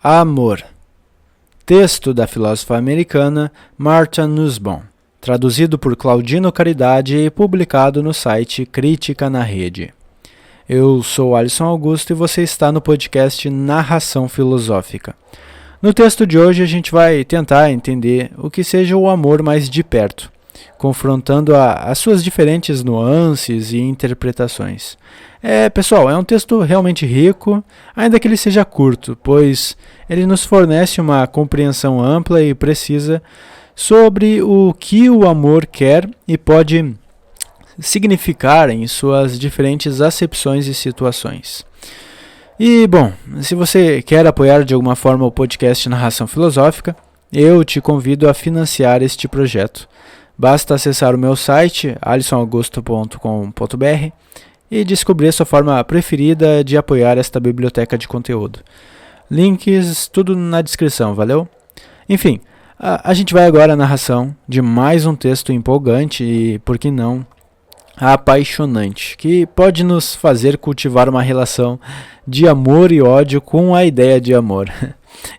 Amor. Texto da filósofa americana Martha Nussbaum, traduzido por Claudino Caridade e publicado no site Crítica na Rede. Eu sou Alisson Augusto e você está no podcast Narração Filosófica. No texto de hoje a gente vai tentar entender o que seja o amor mais de perto, confrontando as suas diferentes nuances e interpretações. Pessoal, é um texto realmente rico, ainda que ele seja curto, pois ele nos fornece uma compreensão ampla e precisa sobre o que o amor quer e pode significar em suas diferentes acepções e situações. E, bom, se você quer apoiar de alguma forma o podcast Narração Filosófica, eu te convido a financiar este projeto. Basta acessar o meu site, alisonaugusto.com.br, e descobrir a sua forma preferida de apoiar esta biblioteca de conteúdo. Links, tudo na descrição, valeu? Enfim, a gente vai agora à narração de mais um texto empolgante e, por que não, apaixonante, que pode nos fazer cultivar uma relação de amor e ódio com a ideia de amor.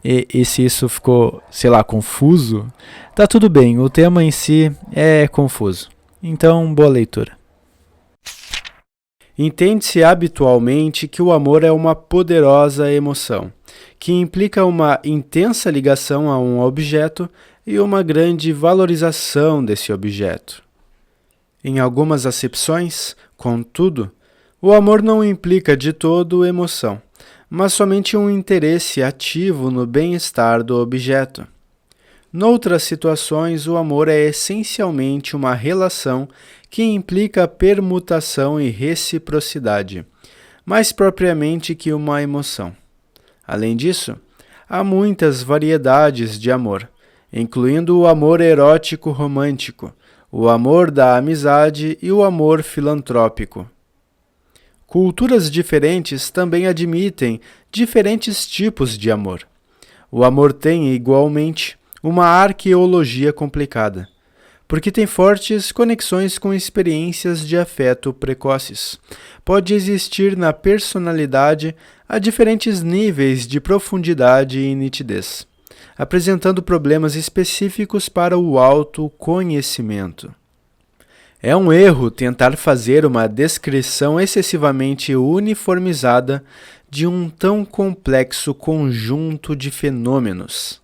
E se isso ficou, confuso, tá tudo bem, o tema em si é confuso. Então, boa leitura. Entende-se habitualmente que o amor é uma poderosa emoção, que implica uma intensa ligação a um objeto e uma grande valorização desse objeto. Em algumas acepções, contudo, o amor não implica de todo emoção, mas somente um interesse ativo no bem-estar do objeto. Noutras situações, o amor é essencialmente uma relação que implica permutação e reciprocidade, mais propriamente que uma emoção. Além disso, há muitas variedades de amor, incluindo o amor erótico romântico, o amor da amizade e o amor filantrópico. Culturas diferentes também admitem diferentes tipos de amor. O amor tem, igualmente, uma arqueologia complicada, porque tem fortes conexões com experiências de afeto precoces. Pode existir na personalidade a diferentes níveis de profundidade e nitidez, apresentando problemas específicos para o autoconhecimento. É um erro tentar fazer uma descrição excessivamente uniformizada de um tão complexo conjunto de fenômenos.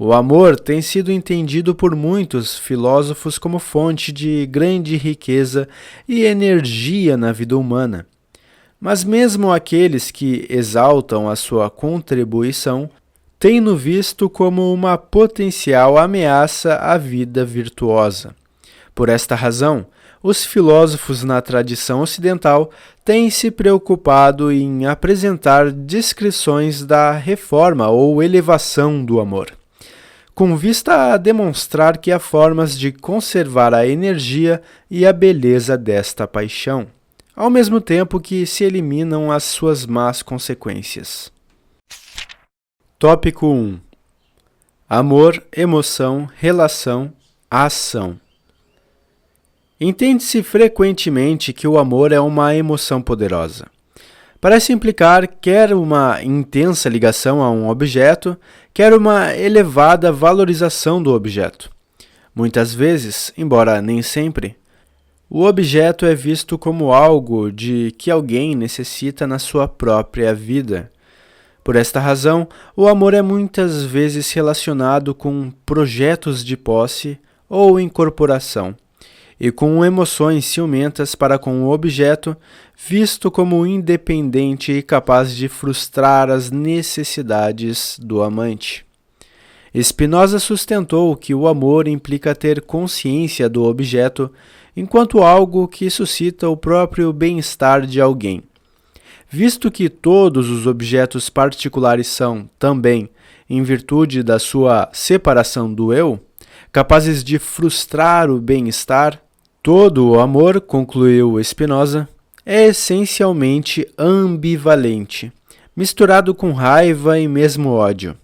O amor tem sido entendido por muitos filósofos como fonte de grande riqueza e energia na vida humana. Mas mesmo aqueles que exaltam a sua contribuição têm-no visto como uma potencial ameaça à vida virtuosa. Por esta razão, os filósofos na tradição ocidental têm se preocupado em apresentar descrições da reforma ou elevação do amor, com vista a demonstrar que há formas de conservar a energia e a beleza desta paixão, ao mesmo tempo que se eliminam as suas más consequências. Tópico 1. Amor, emoção, relação, ação. Entende-se frequentemente que o amor é uma emoção poderosa. Parece implicar quer uma intensa ligação a um objeto, quer uma elevada valorização do objeto. Muitas vezes, embora nem sempre, o objeto é visto como algo de que alguém necessita na sua própria vida. Por esta razão, o amor é muitas vezes relacionado com projetos de posse ou incorporação, e com emoções ciumentas para com o objeto, visto como independente e capaz de frustrar as necessidades do amante. Spinoza sustentou que o amor implica ter consciência do objeto enquanto algo que suscita o próprio bem-estar de alguém. Visto que todos os objetos particulares são, também, em virtude da sua separação do eu, capazes de frustrar o bem-estar, todo o amor, concluiu Spinoza, é essencialmente ambivalente, misturado com raiva e mesmo ódio.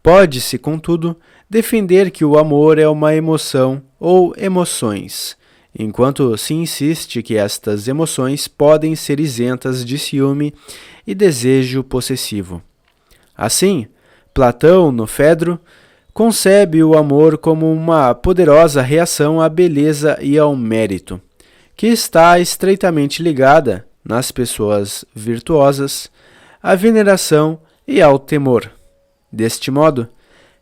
Pode-se, contudo, defender que o amor é uma emoção ou emoções, enquanto se insiste que estas emoções podem ser isentas de ciúme e desejo possessivo. Assim, Platão, no Fedro, concebe o amor como uma poderosa reação à beleza e ao mérito, que está estreitamente ligada, nas pessoas virtuosas, à veneração e ao temor. Deste modo,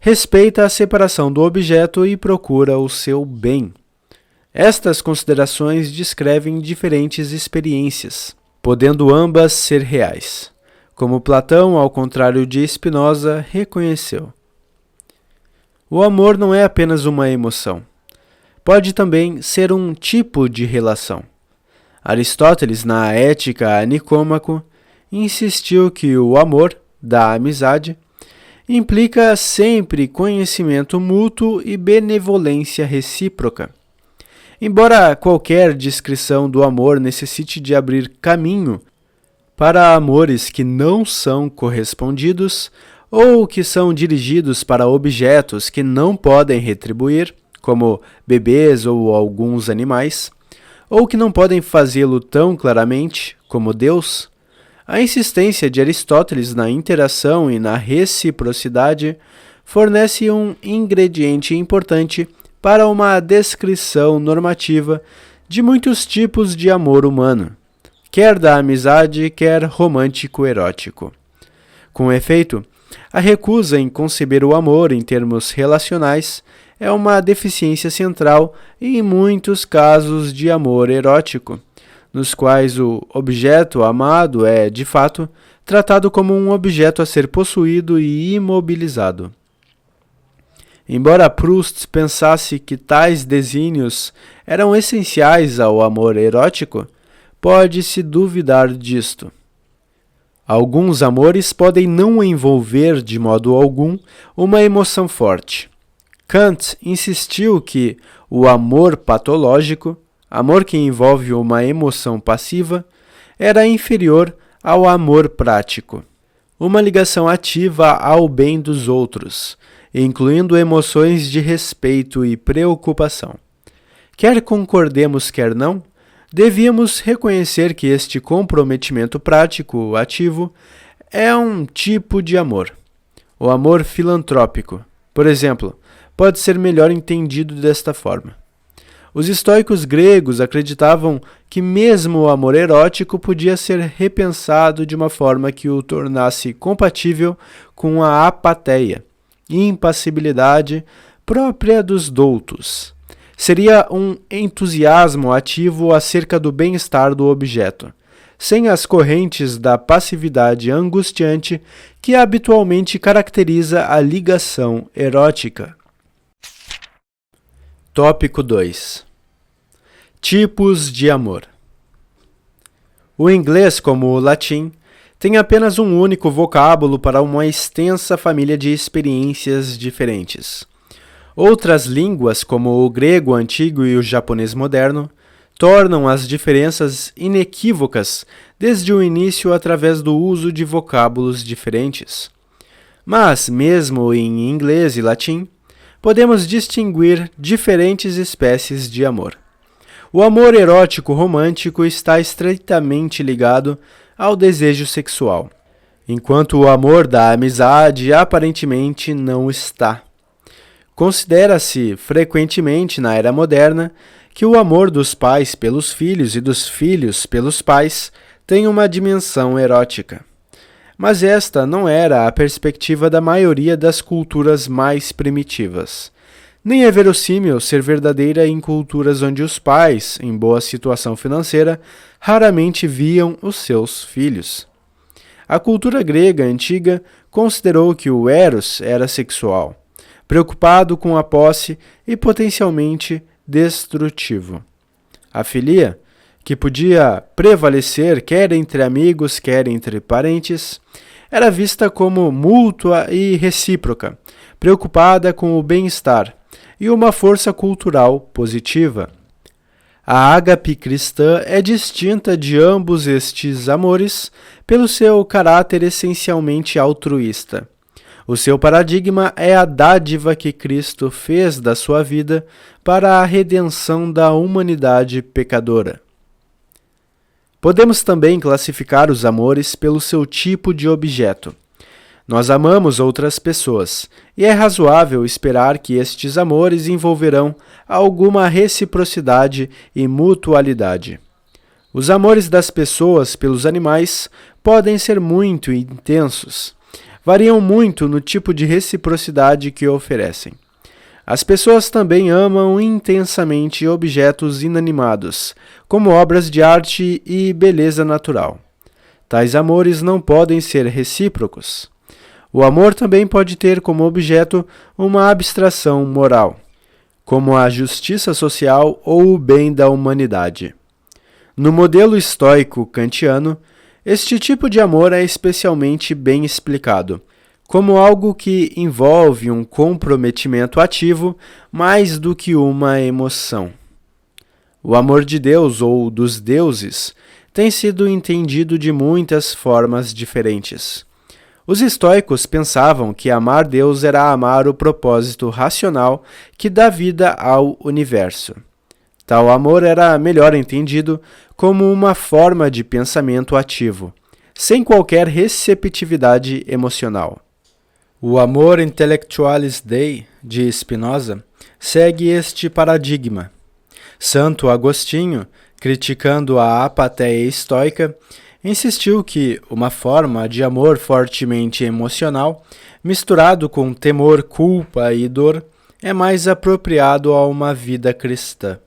respeita a separação do objeto e procura o seu bem. Estas considerações descrevem diferentes experiências, podendo ambas ser reais, como Platão, ao contrário de Spinoza, reconheceu. O amor não é apenas uma emoção. Pode também ser um tipo de relação. Aristóteles, na Ética a Nicômaco, insistiu que o amor, da amizade, implica sempre conhecimento mútuo e benevolência recíproca. Embora qualquer descrição do amor necessite de abrir caminho para amores que não são correspondidos ou que são dirigidos para objetos que não podem retribuir, como bebês ou alguns animais, ou que não podem fazê-lo tão claramente, como Deus, a insistência de Aristóteles na interação e na reciprocidade fornece um ingrediente importante para uma descrição normativa de muitos tipos de amor humano, quer da amizade, quer romântico-erótico. Com efeito, a recusa em conceber o amor em termos relacionais é uma deficiência central em muitos casos de amor erótico, nos quais o objeto amado é, de fato, tratado como um objeto a ser possuído e imobilizado. Embora Proust pensasse que tais desígnios eram essenciais ao amor erótico, pode-se duvidar disto. Alguns amores podem não envolver de modo algum uma emoção forte. Kant insistiu que o amor patológico, amor que envolve uma emoção passiva, era inferior ao amor prático, uma ligação ativa ao bem dos outros, incluindo emoções de respeito e preocupação. Quer concordemos, quer não, devíamos reconhecer que este comprometimento prático ativo é um tipo de amor. O amor filantrópico, por exemplo, pode ser melhor entendido desta forma. Os estoicos gregos acreditavam que mesmo o amor erótico podia ser repensado de uma forma que o tornasse compatível com a apatheia, impassibilidade própria dos doutos. Seria um entusiasmo ativo acerca do bem-estar do objeto, sem as correntes da passividade angustiante que habitualmente caracteriza a ligação erótica. Tópico 2. Tipos de amor. O inglês, como o latim, tem apenas um único vocábulo para uma extensa família de experiências diferentes. Outras línguas, como o grego antigo e o japonês moderno, tornam as diferenças inequívocas desde o início através do uso de vocábulos diferentes. Mas, mesmo em inglês e latim, podemos distinguir diferentes espécies de amor. O amor erótico romântico está estreitamente ligado ao desejo sexual, enquanto o amor da amizade aparentemente não está. Considera-se frequentemente na era moderna que o amor dos pais pelos filhos e dos filhos pelos pais tem uma dimensão erótica. Mas esta não era a perspectiva da maioria das culturas mais primitivas. Nem é verossímil ser verdadeira em culturas onde os pais, em boa situação financeira, raramente viam os seus filhos. A cultura grega antiga considerou que o eros era sexual, preocupado com a posse e potencialmente destrutivo. A filia, que podia prevalecer quer entre amigos, quer entre parentes, era vista como mútua e recíproca, preocupada com o bem-estar e uma força cultural positiva. A ágape cristã é distinta de ambos estes amores pelo seu caráter essencialmente altruísta. O seu paradigma é a dádiva que Cristo fez da sua vida para a redenção da humanidade pecadora. Podemos também classificar os amores pelo seu tipo de objeto. Nós amamos outras pessoas, e é razoável esperar que estes amores envolverão alguma reciprocidade e mutualidade. Os amores das pessoas pelos animais podem ser muito intensos. Variam muito no tipo de reciprocidade que oferecem. As pessoas também amam intensamente objetos inanimados, como obras de arte e beleza natural. Tais amores não podem ser recíprocos. O amor também pode ter como objeto uma abstração moral, como a justiça social ou o bem da humanidade. No modelo estoico kantiano, este tipo de amor é especialmente bem explicado, como algo que envolve um comprometimento ativo mais do que uma emoção. O amor de Deus ou dos deuses tem sido entendido de muitas formas diferentes. Os estoicos pensavam que amar Deus era amar o propósito racional que dá vida ao universo. Tal amor era melhor entendido como uma forma de pensamento ativo, sem qualquer receptividade emocional. O amor intellectualis Dei, de Spinoza, segue este paradigma. Santo Agostinho, criticando a apatia estoica, insistiu que uma forma de amor fortemente emocional, misturado com temor, culpa e dor, é mais apropriado a uma vida cristã.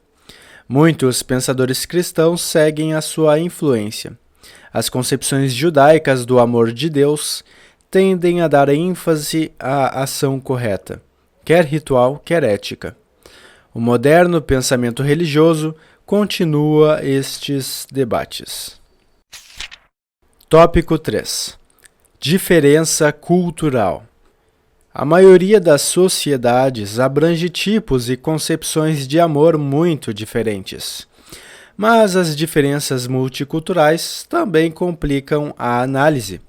Muitos pensadores cristãos seguem a sua influência. As concepções judaicas do amor de Deus tendem a dar ênfase à ação correta, quer ritual, quer ética. O moderno pensamento religioso continua estes debates. Tópico 3. Diferença cultural. A maioria das sociedades abrange tipos e concepções de amor muito diferentes. Mas as diferenças multiculturais também complicam a análise.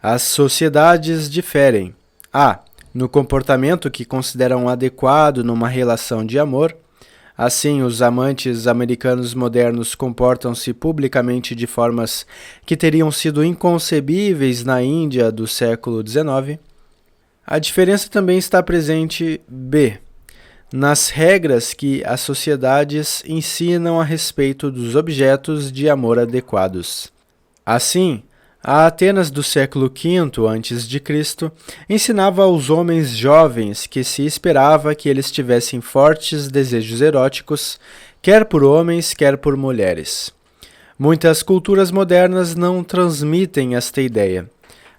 As sociedades diferem: a. no comportamento que consideram adequado numa relação de amor. Assim, os amantes americanos modernos comportam-se publicamente de formas que teriam sido inconcebíveis na Índia do século XIX. A diferença também está presente, b. nas regras que as sociedades ensinam a respeito dos objetos de amor adequados. Assim, a Atenas do século V a.C. ensinava aos homens jovens que se esperava que eles tivessem fortes desejos eróticos, quer por homens, quer por mulheres. Muitas culturas modernas não transmitem esta ideia.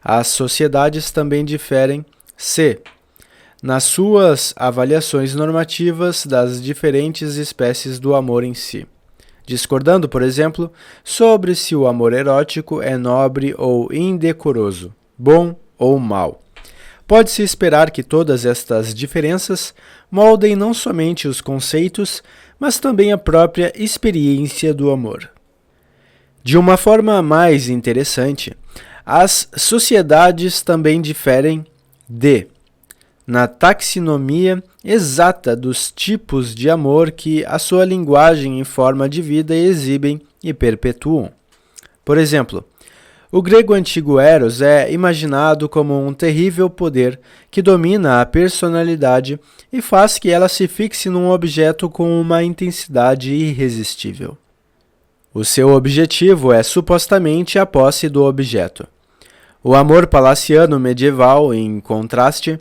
As sociedades também diferem, c. nas suas avaliações normativas das diferentes espécies do amor em si, discordando, por exemplo, sobre se o amor erótico é nobre ou indecoroso, bom ou mau. Pode-se esperar que todas estas diferenças moldem não somente os conceitos, mas também a própria experiência do amor. De uma forma mais interessante, as sociedades também diferem d. na taxonomia exata dos tipos de amor que a sua linguagem em forma de vida exibem e perpetuam. Por exemplo, o grego antigo Eros é imaginado como um terrível poder que domina a personalidade e faz que ela se fixe num objeto com uma intensidade irresistível. O seu objetivo é supostamente a posse do objeto. O amor palaciano medieval, em contraste,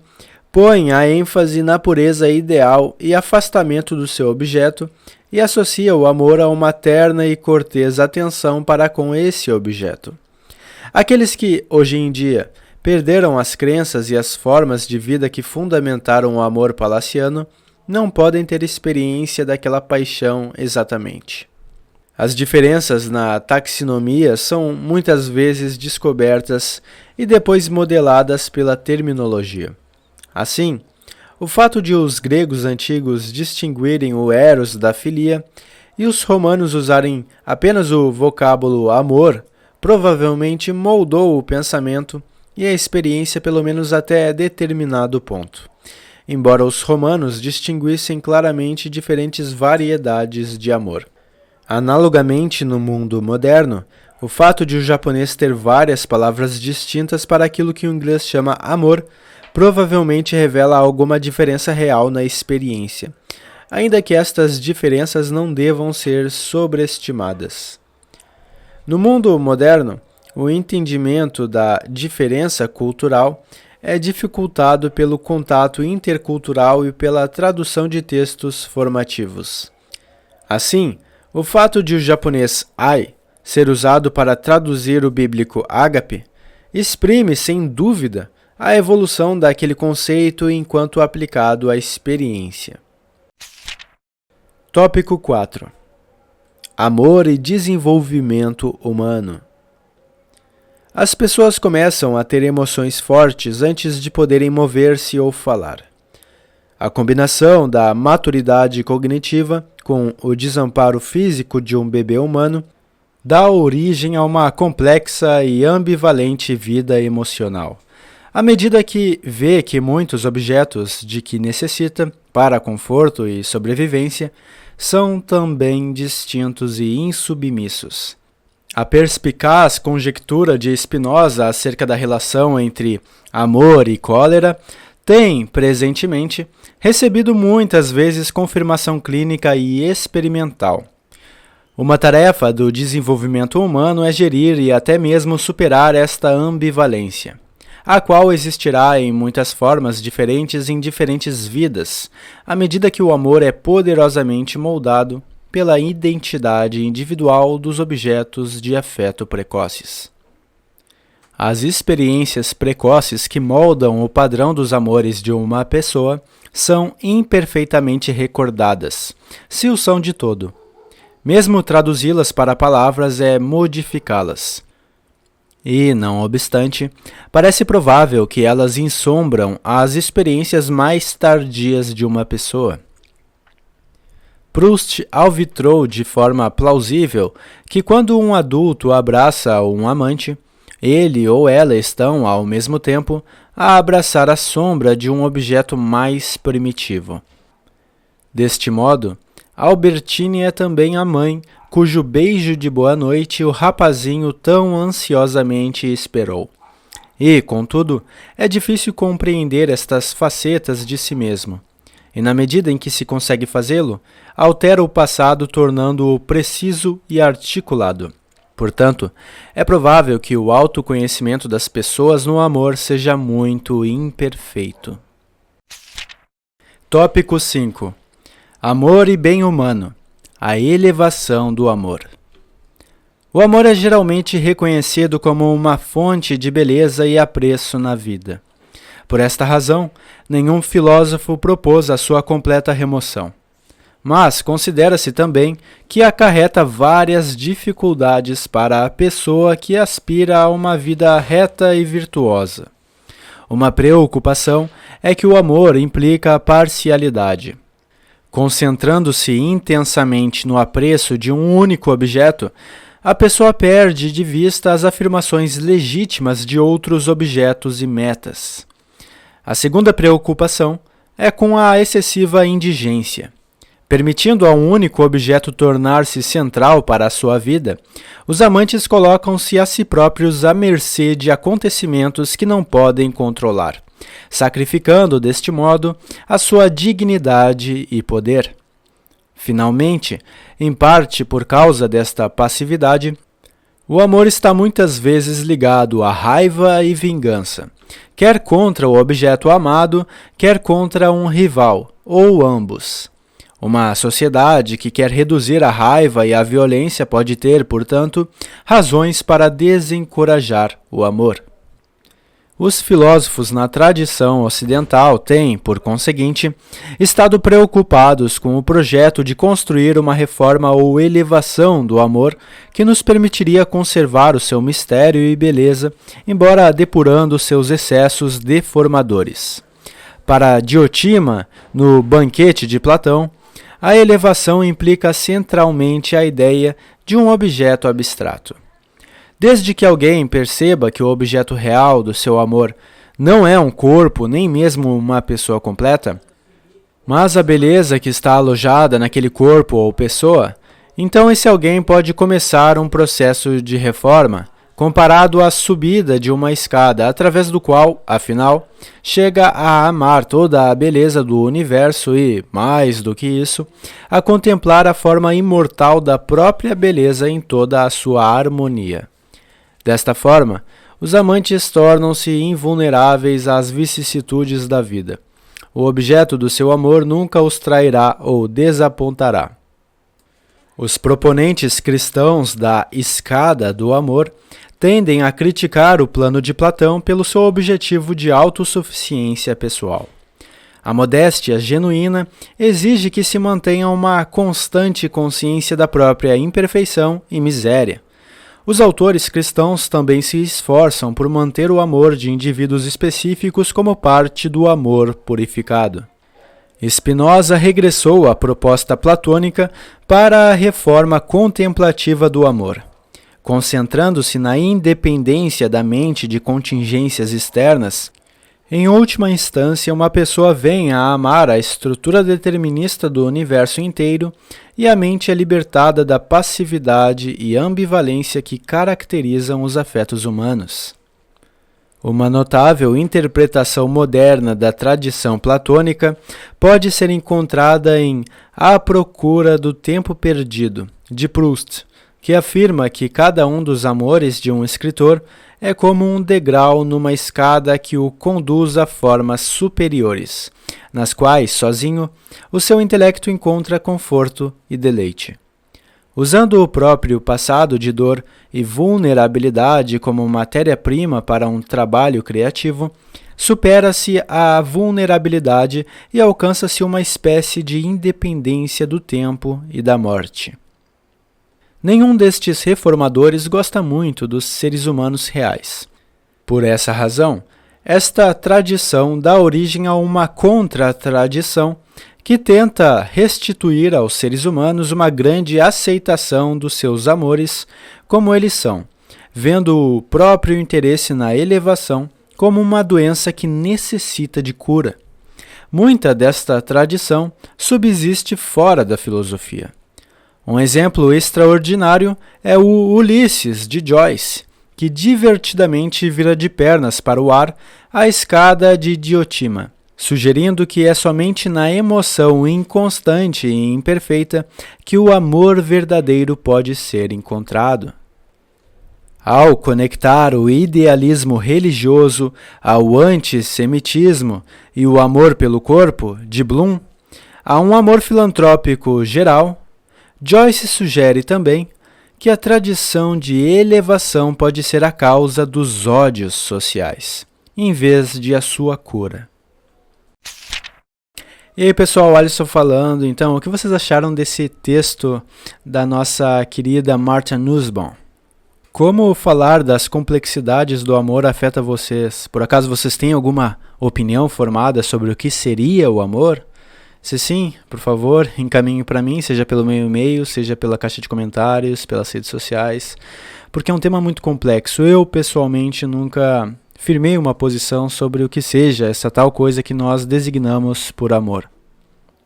põe a ênfase na pureza ideal e afastamento do seu objeto e associa o amor a uma terna e cortês atenção para com esse objeto. Aqueles que, hoje em dia, perderam as crenças e as formas de vida que fundamentaram o amor palaciano, não podem ter experiência daquela paixão exatamente. As diferenças na taxonomia são muitas vezes descobertas e depois modeladas pela terminologia. Assim, o fato de os gregos antigos distinguirem o eros da filia e os romanos usarem apenas o vocábulo amor provavelmente moldou o pensamento e a experiência pelo menos até determinado ponto, embora os romanos distinguissem claramente diferentes variedades de amor. Analogamente, no mundo moderno, O fato de o japonês ter várias palavras distintas para aquilo que o inglês chama amor provavelmente revela alguma diferença real na experiência, ainda que estas diferenças não devam ser sobreestimadas. No mundo moderno, o entendimento da diferença cultural é dificultado pelo contato intercultural e pela tradução de textos formativos. Assim, o fato de o japonês ai ser usado para traduzir o bíblico ágape exprime, sem dúvida, a evolução daquele conceito enquanto aplicado à experiência. Tópico 4. Amor e desenvolvimento humano. As pessoas começam a ter emoções fortes antes de poderem mover-se ou falar. A combinação da maturidade cognitiva com o desamparo físico de um bebê humano dá origem a uma complexa e ambivalente vida emocional. À medida que vê que muitos objetos de que necessita para conforto e sobrevivência são também distintos e insubmissos. A perspicaz conjectura de Spinoza acerca da relação entre amor e cólera tem, presentemente, recebido muitas vezes confirmação clínica e experimental. Uma tarefa do desenvolvimento humano é gerir e até mesmo superar esta ambivalência, a qual existirá em muitas formas diferentes em diferentes vidas, à medida que o amor é poderosamente moldado pela identidade individual dos objetos de afeto precoces. As experiências precoces que moldam o padrão dos amores de uma pessoa são imperfeitamente recordadas, se o são de todo. Mesmo traduzi-las para palavras é modificá-las. E, não obstante, parece provável que elas ensombram as experiências mais tardias de uma pessoa. Proust alvitrou de forma plausível que quando um adulto abraça um amante, ele ou ela estão, ao mesmo tempo, a abraçar a sombra de um objeto mais primitivo. Deste modo, Albertine é também a mãe cujo beijo de boa noite o rapazinho tão ansiosamente esperou. E, contudo, é difícil compreender estas facetas de si mesmo. E na medida em que se consegue fazê-lo, altera o passado tornando-o preciso e articulado. Portanto, é provável que o autoconhecimento das pessoas no amor seja muito imperfeito. Tópico 5. Amor e bem humano. A elevação do amor. O amor é geralmente reconhecido como uma fonte de beleza e apreço na vida. Por esta razão, nenhum filósofo propôs a sua completa remoção. Mas considera-se também que acarreta várias dificuldades para a pessoa que aspira a uma vida reta e virtuosa. Uma preocupação é que o amor implica a parcialidade. Concentrando-se intensamente no apreço de um único objeto, a pessoa perde de vista as afirmações legítimas de outros objetos e metas. A segunda preocupação é com a excessiva indigência. Permitindo a um único objeto tornar-se central para a sua vida, os amantes colocam-se a si próprios à mercê de acontecimentos que não podem controlar, sacrificando, deste modo, a sua dignidade e poder. Finalmente, em parte por causa desta passividade, o amor está muitas vezes ligado à raiva e vingança, quer contra o objeto amado, quer contra um rival, ou ambos. Uma sociedade que quer reduzir a raiva e a violência pode ter, portanto, razões para desencorajar o amor. Os filósofos na tradição ocidental têm, por conseguinte, estado preocupados com o projeto de construir uma reforma ou elevação do amor que nos permitiria conservar o seu mistério e beleza, embora depurando seus excessos deformadores. Para Diotima, no Banquete de Platão, a elevação implica centralmente a ideia de um objeto abstrato. Desde que alguém perceba que o objeto real do seu amor não é um corpo, nem mesmo uma pessoa completa, mas a beleza que está alojada naquele corpo ou pessoa, Então esse alguém pode começar um processo de reforma comparado à subida de uma escada, através do qual, afinal, chega a amar toda a beleza do universo e, mais do que isso, a contemplar a forma imortal da própria beleza em toda a sua harmonia. Desta forma, os amantes tornam-se invulneráveis às vicissitudes da vida. O objeto do seu amor nunca os trairá ou desapontará. Os proponentes cristãos da escada do amor tendem a criticar o plano de Platão pelo seu objetivo de autossuficiência pessoal. A modéstia genuína exige que se mantenha uma constante consciência da própria imperfeição e miséria. Os autores cristãos também se esforçam por manter o amor de indivíduos específicos como parte do amor purificado. Spinoza regressou à proposta platônica para a reforma contemplativa do amor. Concentrando-se na independência da mente de contingências externas, em última instância, uma pessoa vem a amar a estrutura determinista do universo inteiro e a mente é libertada da passividade e ambivalência que caracterizam os afetos humanos. Uma notável interpretação moderna da tradição platônica pode ser encontrada em A Procura do Tempo Perdido, de Proust, que afirma que cada um dos amores de um escritor é como um degrau numa escada que o conduz a formas superiores, nas quais, sozinho, o seu intelecto encontra conforto e deleite. Usando o próprio passado de dor e vulnerabilidade como matéria-prima para um trabalho criativo, supera-se a vulnerabilidade e alcança-se uma espécie de independência do tempo e da morte. Nenhum destes reformadores gosta muito dos seres humanos reais. Por essa razão, esta tradição dá origem a uma contra-tradição que tenta restituir aos seres humanos uma grande aceitação dos seus amores como eles são, vendo o próprio interesse na elevação como uma doença que necessita de cura. Muita desta tradição subsiste fora da filosofia. Um exemplo extraordinário é o Ulisses, de Joyce, que divertidamente vira de pernas para o ar a escada de Diotima, sugerindo que é somente na emoção inconstante e imperfeita que o amor verdadeiro pode ser encontrado. Ao conectar o idealismo religioso ao antissemitismo e o amor pelo corpo, de Bloom, a um amor filantrópico geral, Joyce sugere também que a tradição de elevação pode ser a causa dos ódios sociais, em vez de a sua cura. E aí pessoal, Alisson falando. Então, o que vocês acharam desse texto da nossa querida Martha Nussbaum? Como falar das complexidades do amor afeta vocês? Por acaso vocês têm alguma opinião formada sobre o que seria o amor? Se sim, por favor, encaminhe para mim, seja pelo meu e-mail, seja pela caixa de comentários, pelas redes sociais, porque é um tema muito complexo. Eu, pessoalmente, nunca firmei uma posição sobre o que seja essa tal coisa que nós designamos por amor.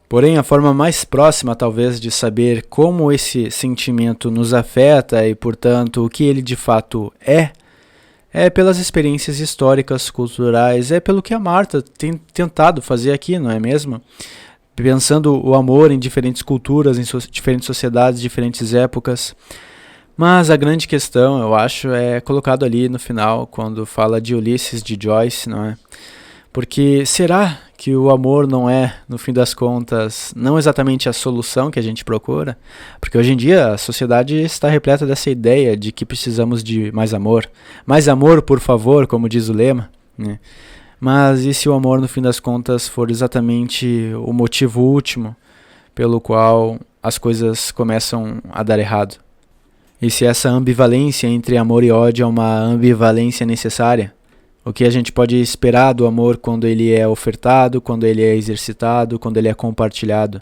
Porém, a forma mais próxima, talvez, de saber como esse sentimento nos afeta e, portanto, o que ele de fato é pelas experiências históricas, culturais, é pelo que a Martha tem tentado fazer aqui, não é mesmo? Pensando o amor em diferentes culturas, em diferentes sociedades, diferentes épocas. Mas a grande questão, eu acho, é colocado ali no final, quando fala de Ulisses, de Joyce, não é? Porque será que o amor não é, no fim das contas, não exatamente a solução que a gente procura? Porque hoje em dia a sociedade está repleta dessa ideia de que precisamos de mais amor. Mais amor, por favor, como diz o lema, né? Mas e se o amor, no fim das contas, for exatamente o motivo último pelo qual as coisas começam a dar errado? E se essa ambivalência entre amor e ódio é uma ambivalência necessária? O que a gente pode esperar do amor quando ele é ofertado, quando ele é exercitado, quando ele é compartilhado?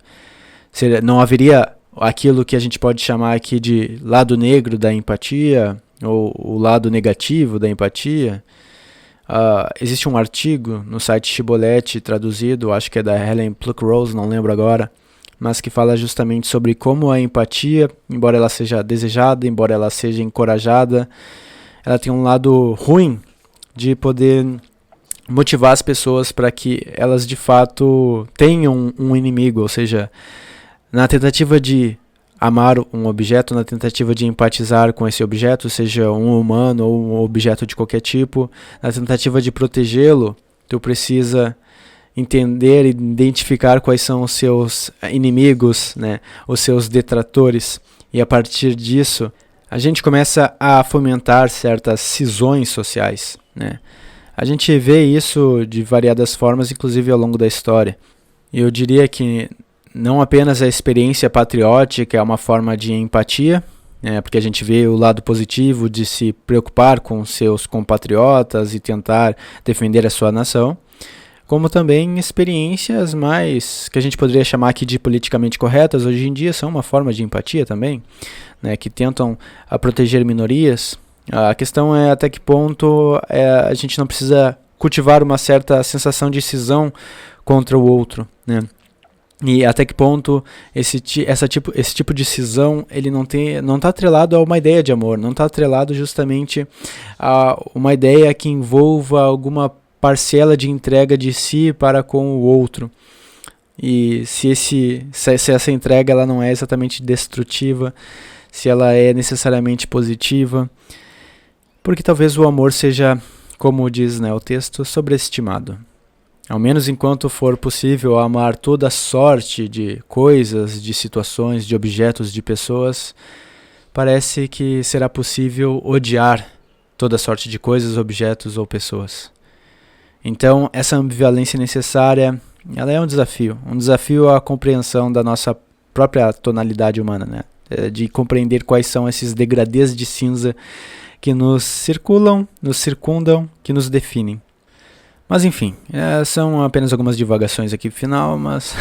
Não haveria aquilo que a gente pode chamar aqui de lado negro da empatia, ou o lado negativo da empatia? Existe um artigo no site Shibboleth traduzido, acho que é da Helen Pluckrose, não lembro agora, mas que fala justamente sobre como a empatia, embora ela seja desejada, embora ela seja encorajada, ela tem um lado ruim de poder motivar as pessoas para que elas de fato tenham um inimigo, ou seja, na tentativa de amar um objeto, na tentativa de empatizar com esse objeto, seja um humano ou um objeto de qualquer tipo, na tentativa de protegê-lo, tu precisa entender e identificar quais são os seus inimigos, né, os seus detratores, e a partir disso a gente começa a fomentar certas cisões sociais, né? A gente vê isso de variadas formas, inclusive ao longo da história. E eu diria que não apenas a experiência patriótica é uma forma de empatia, porque a gente vê o lado positivo de se preocupar com seus compatriotas e tentar defender a sua nação, como também experiências mais, que a gente poderia chamar aqui de politicamente corretas, hoje em dia são uma forma de empatia também, né, que tentam proteger minorias. A questão é até que ponto a gente não precisa cultivar uma certa sensação de cisão contra o outro, né? E até que ponto esse tipo de cisão ele não está atrelado a uma ideia de amor, não está atrelado justamente a uma ideia que envolva alguma parcela de entrega de si para com o outro. E se essa entrega ela não é exatamente destrutiva, se ela é necessariamente positiva, porque talvez o amor seja, como diz, né, o texto, sobreestimado. Ao menos enquanto for possível amar toda sorte de coisas, de situações, de objetos, de pessoas, parece que será possível odiar toda sorte de coisas, objetos ou pessoas. Então, essa ambivalência necessária, ela é um desafio à compreensão da nossa própria tonalidade humana, né? De compreender quais são esses degradês de cinza que nos circulam, nos circundam, que nos definem. Mas enfim, são apenas algumas divagações aqui no final, mas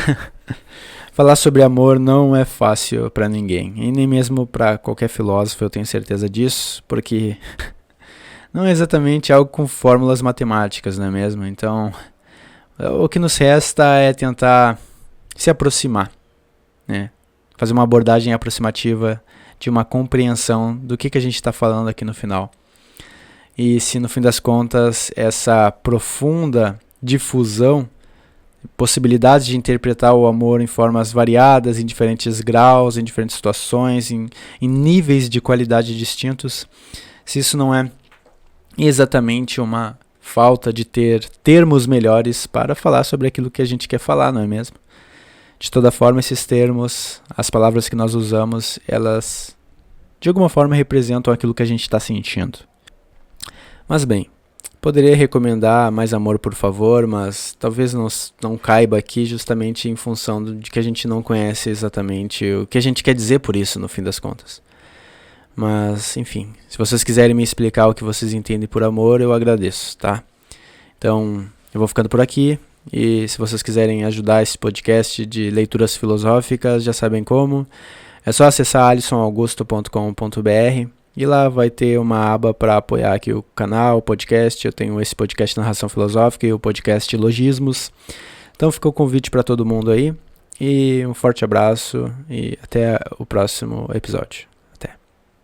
falar sobre amor não é fácil para ninguém, e nem mesmo para qualquer filósofo, eu tenho certeza disso, porque não é exatamente algo com fórmulas matemáticas, não é mesmo? Então, o que nos resta é tentar se aproximar, né? Fazer uma abordagem aproximativa de uma compreensão do que a gente está falando aqui no final. E se no fim das contas essa profunda difusão, possibilidade de interpretar o amor em formas variadas, em diferentes graus, em diferentes situações, em níveis de qualidade distintos, se isso não é exatamente uma falta de ter termos melhores para falar sobre aquilo que a gente quer falar, não é mesmo? De toda forma, esses termos, as palavras que nós usamos, elas de alguma forma representam aquilo que a gente está sentindo. Mas bem, poderia recomendar mais amor, por favor, mas talvez não caiba aqui justamente em função de que a gente não conhece exatamente o que a gente quer dizer por isso, no fim das contas. Mas, enfim, se vocês quiserem me explicar o que vocês entendem por amor, eu agradeço, tá? Então, eu vou ficando por aqui. E se vocês quiserem ajudar esse podcast de leituras filosóficas, já sabem como. É só acessar alisonaugusto.com.br e lá vai ter uma aba para apoiar aqui o canal, o podcast. Eu tenho esse podcast Narração Filosófica e o podcast Logismos. Então fica o convite para todo mundo aí. E um forte abraço e até o próximo episódio.